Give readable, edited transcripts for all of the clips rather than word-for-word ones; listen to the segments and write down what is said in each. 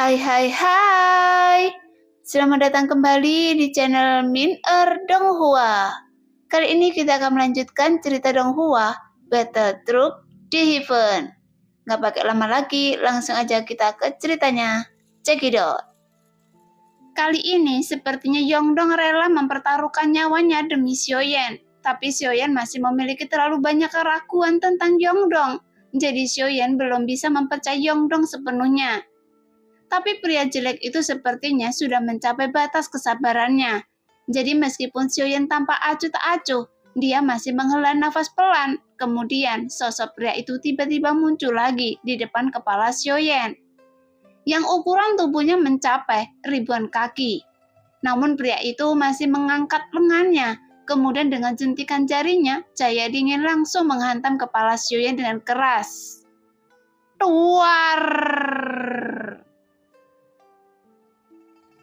Hai hai hai. Selamat datang kembali di channel Min Donghua. Kali ini kita akan melanjutkan cerita Donghua, Battle Troop di Heaven. Gak pakai lama lagi, langsung aja kita ke ceritanya. Check it out. Kali ini sepertinya Yongdong rela mempertaruhkan nyawanya demi Xiaoyan. Tapi Xiaoyan masih memiliki terlalu banyak keraguan tentang Yongdong. Jadi Xiaoyan belum bisa mempercayai Yongdong sepenuhnya. Tapi pria jelek itu sepertinya sudah mencapai batas kesabarannya. Jadi meskipun Xiaoyan tampak acuh tak acuh, dia masih menghela nafas pelan. Kemudian sosok pria itu tiba-tiba muncul lagi di depan kepala Xiaoyan, yang ukuran tubuhnya mencapai ribuan kaki. Namun pria itu masih mengangkat lengannya. Kemudian dengan jentikan jarinya, cahaya dingin langsung menghantam kepala Xiaoyan dengan keras. Duar!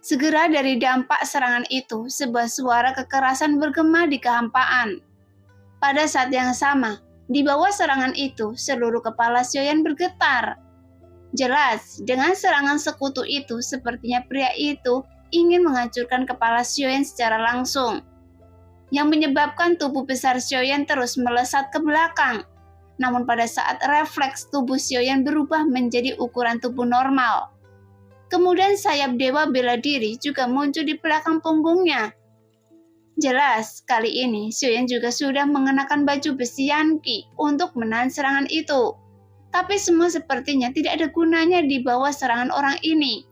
Segera dari dampak serangan itu, sebuah suara kekerasan bergema di kehampaan. Pada saat yang sama, di bawah serangan itu, seluruh kepala Xiaoyan bergetar. Jelas, dengan serangan sekutu itu, sepertinya pria itu ingin menghancurkan kepala Xiaoyan secara langsung, yang menyebabkan tubuh besar Xiaoyan terus melesat ke belakang. Namun pada saat refleks tubuh Xiaoyan berubah menjadi ukuran tubuh normal. Kemudian sayap dewa bela diri juga muncul di belakang punggungnya. Jelas, kali ini Xiaoyan juga sudah mengenakan baju besi Yanqi untuk menahan serangan itu. Tapi semua sepertinya tidak ada gunanya di bawah serangan orang ini.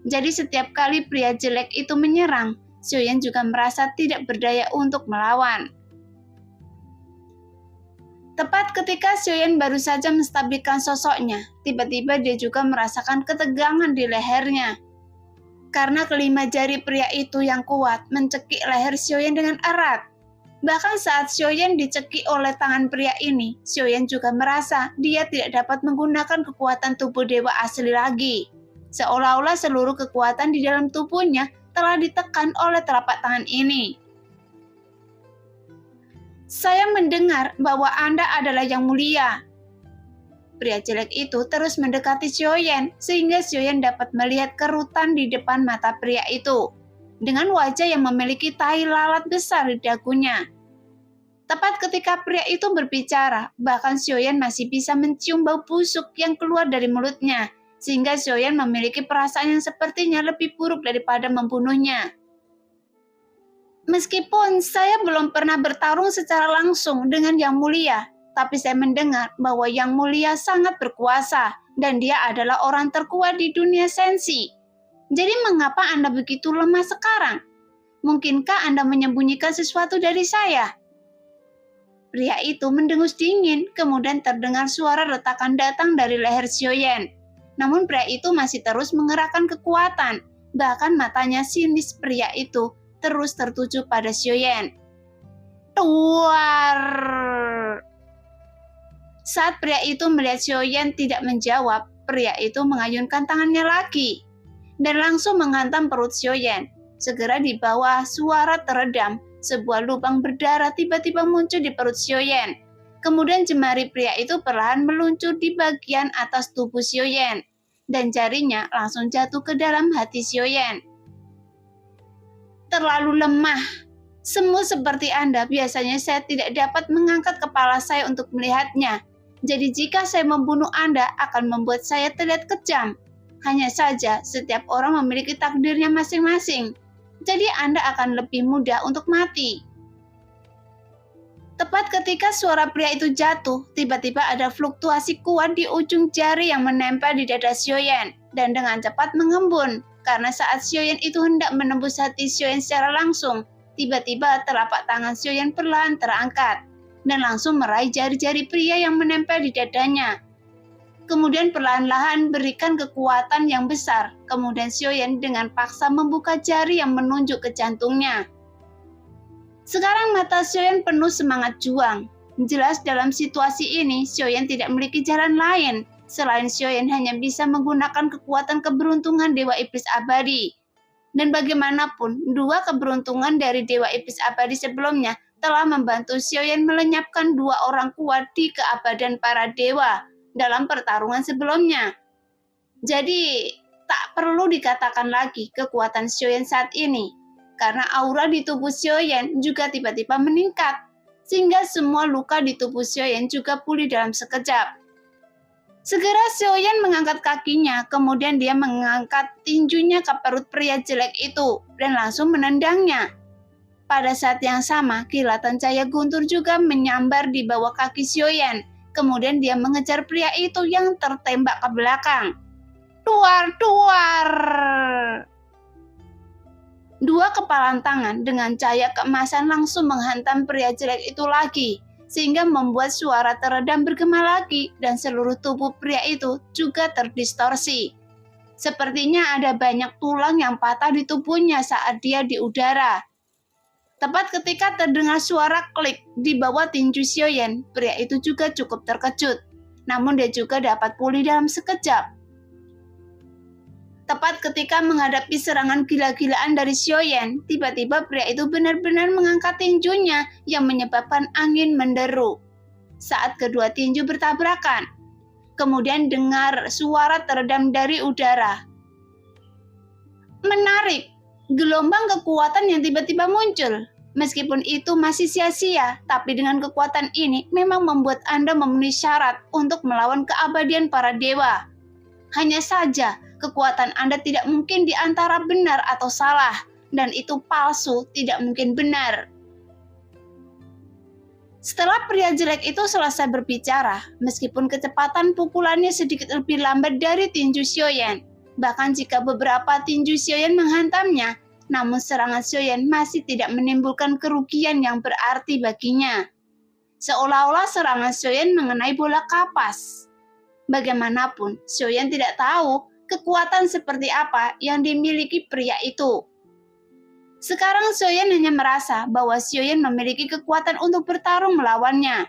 Jadi setiap kali pria jelek itu menyerang, Xiaoyan juga merasa tidak berdaya untuk melawan. Tepat ketika Xiaoyan baru saja menstabilkan sosoknya, tiba-tiba dia juga merasakan ketegangan di lehernya. Karena kelima jari pria itu yang kuat mencekik leher Xiaoyan dengan erat. Bahkan saat Xiaoyan dicekik oleh tangan pria ini, Xiaoyan juga merasa dia tidak dapat menggunakan kekuatan tubuh dewa asli lagi. Seolah-olah seluruh kekuatan di dalam tubuhnya telah ditekan oleh telapak tangan ini. Saya mendengar bahwa Anda adalah yang mulia. Pria jelek itu terus mendekati Xiaoyan sehingga Xiaoyan dapat melihat kerutan di depan mata pria itu dengan wajah yang memiliki tahi lalat besar di dagunya. Tepat ketika pria itu berbicara, bahkan Xiaoyan masih bisa mencium bau busuk yang keluar dari mulutnya, sehingga Xiaoyan memiliki perasaan yang sepertinya lebih buruk daripada membunuhnya. Meskipun saya belum pernah bertarung secara langsung dengan Yang Mulia, tapi saya mendengar bahwa Yang Mulia sangat berkuasa dan dia adalah orang terkuat di dunia sensi. Jadi mengapa Anda begitu lemah sekarang? Mungkinkah Anda menyembunyikan sesuatu dari saya? Pria itu mendengus dingin, kemudian terdengar suara retakan datang dari leher Xiaoyan. Namun pria itu masih terus mengerahkan kekuatan, bahkan matanya sinis pria itu terus tertuju pada Xiaoyan. Duar! Saat pria itu melihat Xiaoyan tidak menjawab, pria itu mengayunkan tangannya lagi dan langsung menghantam perut Xiaoyan. Segera di bawah suara teredam, sebuah lubang berdarah tiba-tiba muncul di perut Xiaoyan. Kemudian jemari pria itu perlahan meluncur di bagian atas tubuh Xiaoyan dan jarinya langsung jatuh ke dalam hati Xiaoyan. Terlalu lemah. Semua seperti Anda, biasanya saya tidak dapat mengangkat kepala saya untuk melihatnya. Jadi jika saya membunuh Anda akan membuat saya terlihat kejam. Hanya saja setiap orang memiliki takdirnya masing-masing. Jadi Anda akan lebih mudah untuk mati. Tepat ketika suara pria itu jatuh, tiba-tiba ada fluktuasi kuat di ujung jari yang menempel di dada Xiaoyan dan dengan cepat mengembun. Karena saat Xiaoyan itu hendak menembus hati Xiaoyan secara langsung, tiba-tiba telapak tangan Xiaoyan perlahan terangkat dan langsung meraih jari-jari pria yang menempel di dadanya. Kemudian perlahan-lahan berikan kekuatan yang besar. Kemudian Xiaoyan dengan paksa membuka jari yang menunjuk ke jantungnya. Sekarang mata Xiaoyan penuh semangat juang. Jelas dalam situasi ini Xiaoyan tidak memiliki jalan lain. Selain Xiaoyan hanya bisa menggunakan kekuatan keberuntungan Dewa Iblis Abadi. Dan bagaimanapun, dua keberuntungan dari Dewa Iblis Abadi sebelumnya telah membantu Xiaoyan melenyapkan dua orang kuat di keabadian para dewa dalam pertarungan sebelumnya. Jadi, tak perlu dikatakan lagi kekuatan Xiaoyan saat ini, karena aura di tubuh Xiaoyan juga tiba-tiba meningkat, sehingga semua luka di tubuh Xiaoyan juga pulih dalam sekejap. Segera Xiaoyan mengangkat kakinya, kemudian dia mengangkat tinjunya ke perut pria jelek itu dan langsung menendangnya. Pada saat yang sama, kilatan cahaya guntur juga menyambar di bawah kaki Xiaoyan. Kemudian dia mengejar pria itu yang tertembak ke belakang. Duar! Dua kepalan tangan dengan cahaya keemasan langsung menghantam pria jelek itu lagi, sehingga membuat suara teredam bergema lagi dan seluruh tubuh pria itu juga terdistorsi. Sepertinya ada banyak tulang yang patah di tubuhnya saat dia di udara. Tepat ketika terdengar suara klik di bawah tinju Xiaoyan, pria itu juga cukup terkejut. Namun dia juga dapat pulih dalam sekejap. Tepat ketika menghadapi serangan gila-gilaan dari Xiaoyan, tiba-tiba pria itu benar-benar mengangkat tinjunya yang menyebabkan angin menderu. Saat kedua tinju bertabrakan, kemudian dengar suara teredam dari udara. Menarik! Gelombang kekuatan yang tiba-tiba muncul. Meskipun itu masih sia-sia, tapi dengan kekuatan ini memang membuat Anda memenuhi syarat untuk melawan keabadian para dewa. Hanya saja, kekuatan Anda tidak mungkin di antara benar atau salah, dan itu palsu, tidak mungkin benar. Setelah pria jelek itu selesai berbicara, meskipun kecepatan pukulannya sedikit lebih lambat dari tinju Xiaoyan, bahkan jika beberapa tinju Xiaoyan menghantamnya, namun serangan Xiaoyan masih tidak menimbulkan kerugian yang berarti baginya. Seolah-olah serangan Xiaoyan mengenai bola kapas. Bagaimanapun, Xiaoyan tidak tahu kekuatan seperti apa yang dimiliki pria itu. Sekarang Xiaoyan hanya merasa bahwa Xiaoyan memiliki kekuatan untuk bertarung melawannya.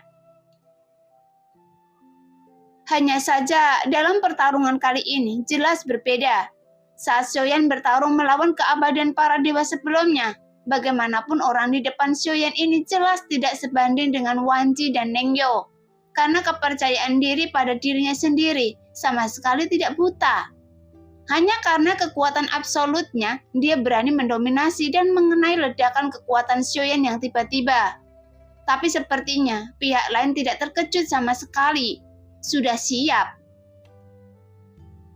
Hanya saja dalam pertarungan kali ini jelas berbeda. Saat Xiaoyan bertarung melawan keabadian para dewa sebelumnya, bagaimanapun orang di depan Xiaoyan ini jelas tidak sebanding dengan Wan Ji dan Neng Yo. Karena kepercayaan diri pada dirinya sendiri sama sekali tidak buta. Hanya karena kekuatan absolutnya, dia berani mendominasi dan mengenai ledakan kekuatan Xiaoyan yang tiba-tiba. Tapi sepertinya pihak lain tidak terkejut sama sekali. Sudah siap.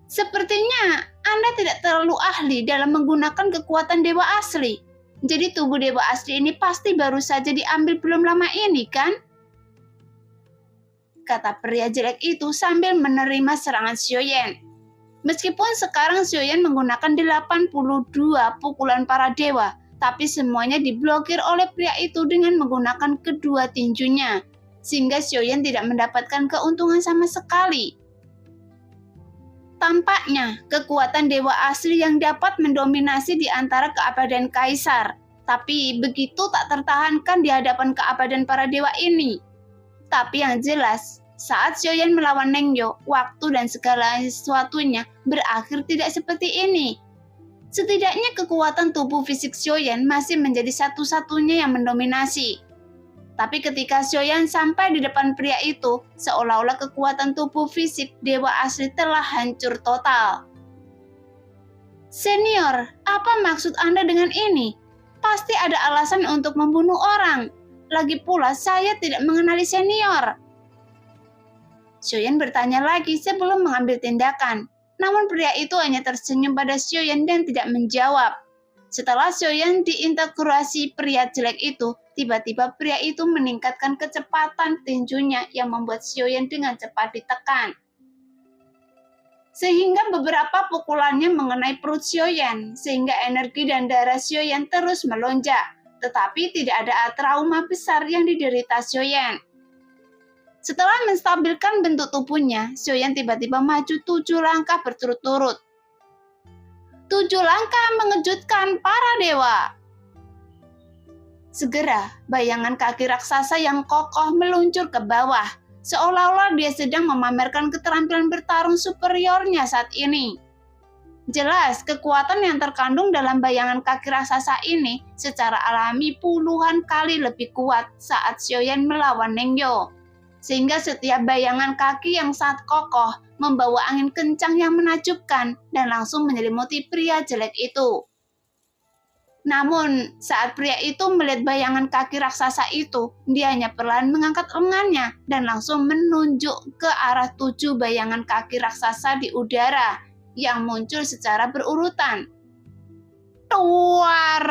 Sepertinya Anda tidak terlalu ahli dalam menggunakan kekuatan dewa asli. Jadi tubuh dewa asli ini pasti baru saja diambil belum lama ini, kan? Kata pria jelek itu sambil menerima serangan Xiaoyan. Meskipun sekarang Xiaoyan menggunakan 82 pukulan para dewa, tapi semuanya diblokir oleh pria itu dengan menggunakan kedua tinjunya, sehingga Xiaoyan tidak mendapatkan keuntungan sama sekali. Tampaknya kekuatan dewa asli yang dapat mendominasi di antara keabadian kaisar, tapi begitu tak tertahankan di hadapan keabadian para dewa ini. Tapi yang jelas, saat Xiaoyan melawan Neng Yo, waktu dan segala sesuatunya berakhir tidak seperti ini. Setidaknya kekuatan tubuh fisik Xiaoyan masih menjadi satu-satunya yang mendominasi. Tapi ketika Xiaoyan sampai di depan pria itu, seolah-olah kekuatan tubuh fisik dewa asli telah hancur total. Senior, apa maksud Anda dengan ini? Pasti ada alasan untuk membunuh orang. Lagi pula saya tidak mengenali senior. Xiaoyan bertanya lagi sebelum mengambil tindakan. Namun pria itu hanya tersenyum pada Xiaoyan dan tidak menjawab. Setelah Xiaoyan diintegrasi pria jelek itu, tiba-tiba pria itu meningkatkan kecepatan tinjunya yang membuat Xiaoyan dengan cepat ditekan. Sehingga beberapa pukulannya mengenai perut Xiaoyan, sehingga energi dan darah Xiaoyan terus melonjak. Tetapi tidak ada trauma besar yang diderita Xiaoyan. Setelah menstabilkan bentuk tubuhnya, Xiaoyan tiba-tiba maju 7 langkah berturut-turut. 7 langkah mengejutkan para dewa. Segera, bayangan kaki raksasa yang kokoh meluncur ke bawah, seolah-olah dia sedang memamerkan keterampilan bertarung superiornya saat ini. Jelas, kekuatan yang terkandung dalam bayangan kaki raksasa ini secara alami puluhan kali lebih kuat saat Xiaoyan melawan Neng Yo. Sehingga setiap bayangan kaki yang sangat kokoh membawa angin kencang yang menakjubkan dan langsung menyelimuti pria jelek itu. Namun, saat pria itu melihat bayangan kaki raksasa itu, dia hanya perlahan mengangkat lengannya dan langsung menunjuk ke arah 7 bayangan kaki raksasa di udara yang muncul secara berurutan. Tuar!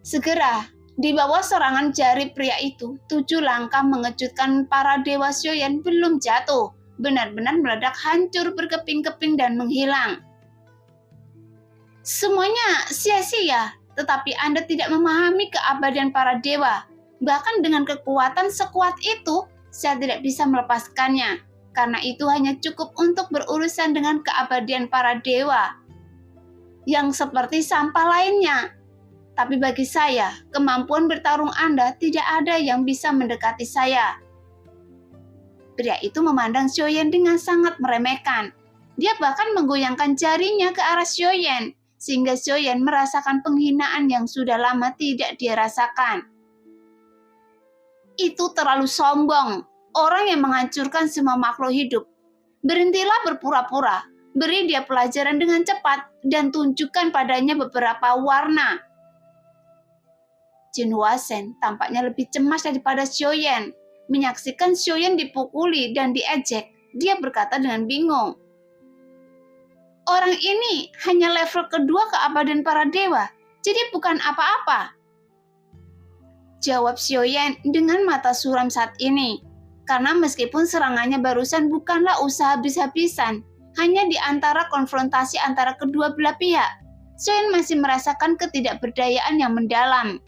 Segera, di bawah serangan jari pria itu, 7 langkah mengejutkan para dewa Xiaoyan belum jatuh, benar-benar meledak hancur berkeping-keping dan menghilang. Semuanya sia-sia, tetapi Anda tidak memahami keabadian para dewa. Bahkan dengan kekuatan sekuat itu, saya tidak bisa melepaskannya, karena itu hanya cukup untuk berurusan dengan keabadian para dewa yang seperti sampah lainnya. Tapi bagi saya, kemampuan bertarung Anda tidak ada yang bisa mendekati saya. Pria itu memandang Xiaoyan dengan sangat meremehkan. Dia bahkan menggoyangkan jarinya ke arah Xiaoyan, sehingga Xiaoyan merasakan penghinaan yang sudah lama tidak dia rasakan. Itu terlalu sombong, orang yang menghancurkan semua makhluk hidup. Berhentilah berpura-pura, beri dia pelajaran dengan cepat, dan tunjukkan padanya beberapa warna. Jin Huashen tampaknya lebih cemas daripada Xiaoyan. Menyaksikan Xiaoyan dipukuli dan diejek, dia berkata dengan bingung. Orang ini hanya level kedua keabadian para dewa, jadi bukan apa-apa. Jawab Xiaoyan dengan mata suram saat ini, karena meskipun serangannya barusan bukanlah usaha habis-habisan, hanya di antara konfrontasi antara kedua belah pihak, Xiaoyan masih merasakan ketidakberdayaan yang mendalam.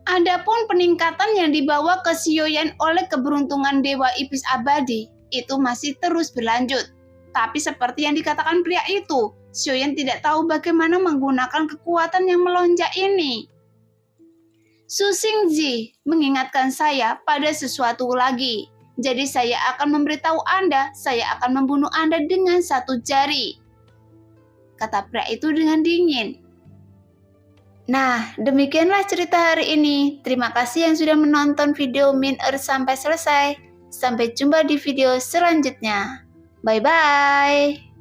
Adapun peningkatan yang dibawa ke Xiaoyan oleh keberuntungan Dewa Iblis Abadi, itu masih terus berlanjut. Tapi seperti yang dikatakan pria itu, Xiaoyan tidak tahu bagaimana menggunakan kekuatan yang melonjak ini. Su Xingzi mengingatkan saya pada sesuatu lagi. Jadi saya akan memberitahu Anda, saya akan membunuh Anda dengan 1 jari. Kata pria itu dengan dingin. Nah, demikianlah cerita hari ini. Terima kasih yang sudah menonton video Min sampai selesai. Sampai jumpa di video selanjutnya. Bye-bye.